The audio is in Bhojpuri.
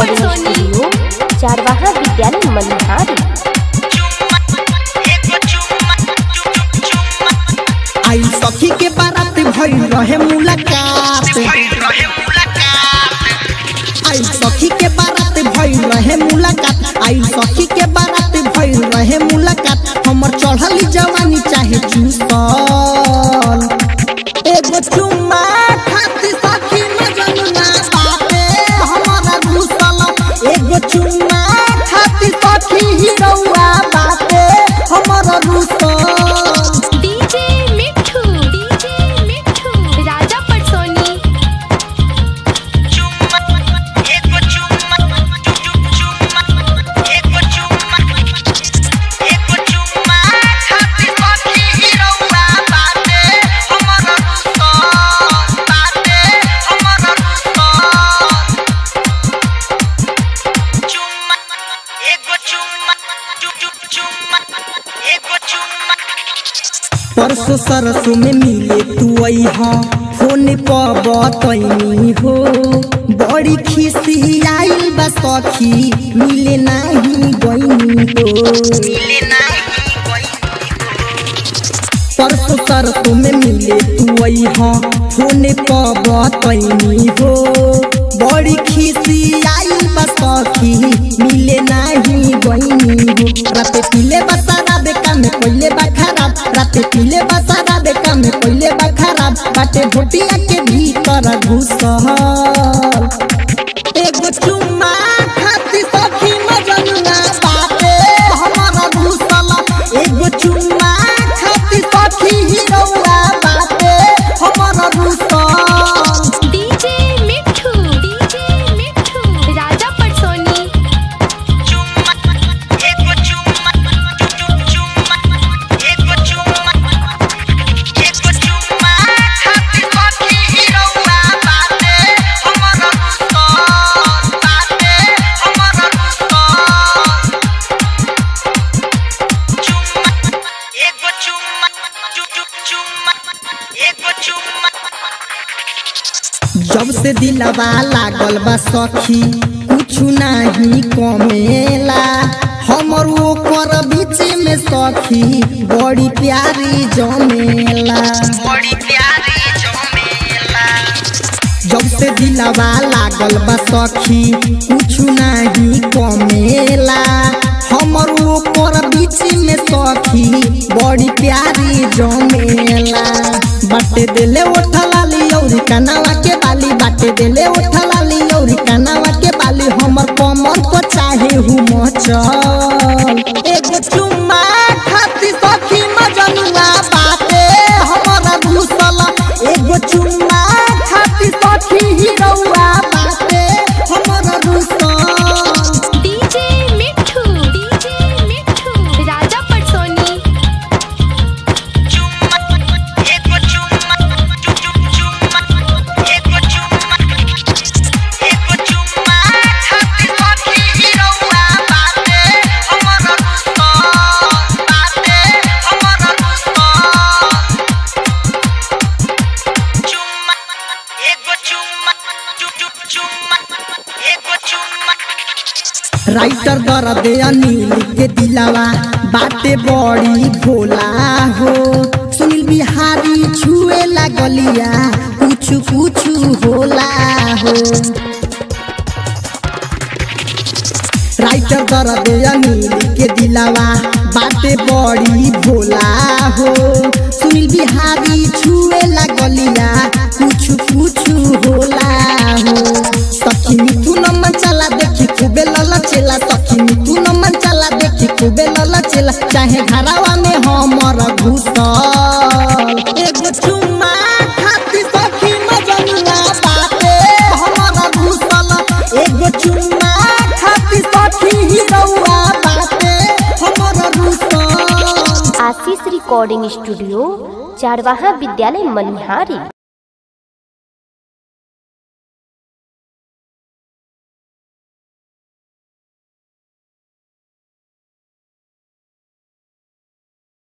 रिकॉर्डिंग स्टूडियो चारवाहा विद्यालय मनिहारी। आई सखी के बारात भइल रहे मुलाकात, आई सखी के बारात भइल रहे मुलाकात, आई सखी के बारात भइल रहे मुलाकात। हमर चढ़ली जवानी चाहे चूसल, एगो चुम्मा खातिर सखी मजनुआ बाटे हमारा घुसल, एगो चुम्मा खातिर सखी हीरोआ बाटे हमारा घुसल। परसों सरसों में मिले तू अइहा, फोन पर बतैनी हो, बड़ी खिसी आइल बा सखी मिले नहीं गइनी हो। परसों सरसों में मिले तू अइहा, फोन पर बतैनी हो, बड़ी खिसी आइल बा सखी मिले नहीं गइनी हो। राते पीले बसारा बेका में कोइले बा खराब, राते पीले बसारा बेका में कोइले बा खराब, बाटे भोटिया के भीतर घुसल, एगो चुम्मा खातिर सखी मजनुआ बाटे हमारा घुसल, एगो चुम्मा खातिर सखी हीरोआ बाटे हमारा घुसल। जब से दिलवा लागल बा सखी कुछु नहीं कमेला, हमर ओकर बीच में सखी बड़ी प्यारी जमेला। जब से दिलवा लागल बा सखी कुछु नहीं कमेला, हमर ओकर बीच में सखी बड़ी प्यारी जमेला। बाटे देले उठला लियौरी कनावा के बाली, बाटे देले उठला लियौरी कनावा के बाली, हमर कमर को चाहे हूँ मचल, एगो चुम्मा खातिर सखी मजनुआ बाटे हमारा घुसल, एगो चुम्मा खातिर सखी हीरोआ बाटे हमारा घुसल। राइटर दर्द अनिल के दिलावा बाटे बड़ी भोला हो, सुनील बिहारी छुए लागलिया कुछ कुछ होला हो। राइटर दर्द अनिल के दिलावा बाटे बड़ी भोला हो, सुनील बिहारी छुए लागलिया कुछ कुछ होला हो। सखी मिथुन मन चला देखी खूबे ललचेला, सखी मिथुन मन चला देखी खूबे ललचेला, चाहे घरवा में हमर घुसल, एगो चुम्मा खातिर सखी मजनुआ बाटे हमारा घुसल, एगो चुम्मा खातिर सखी हीरोआ बाटे हमारा घुसल। आशीष रिकॉर्डिंग स्टूडियो चारवाहा विद्यालय मनिहारी।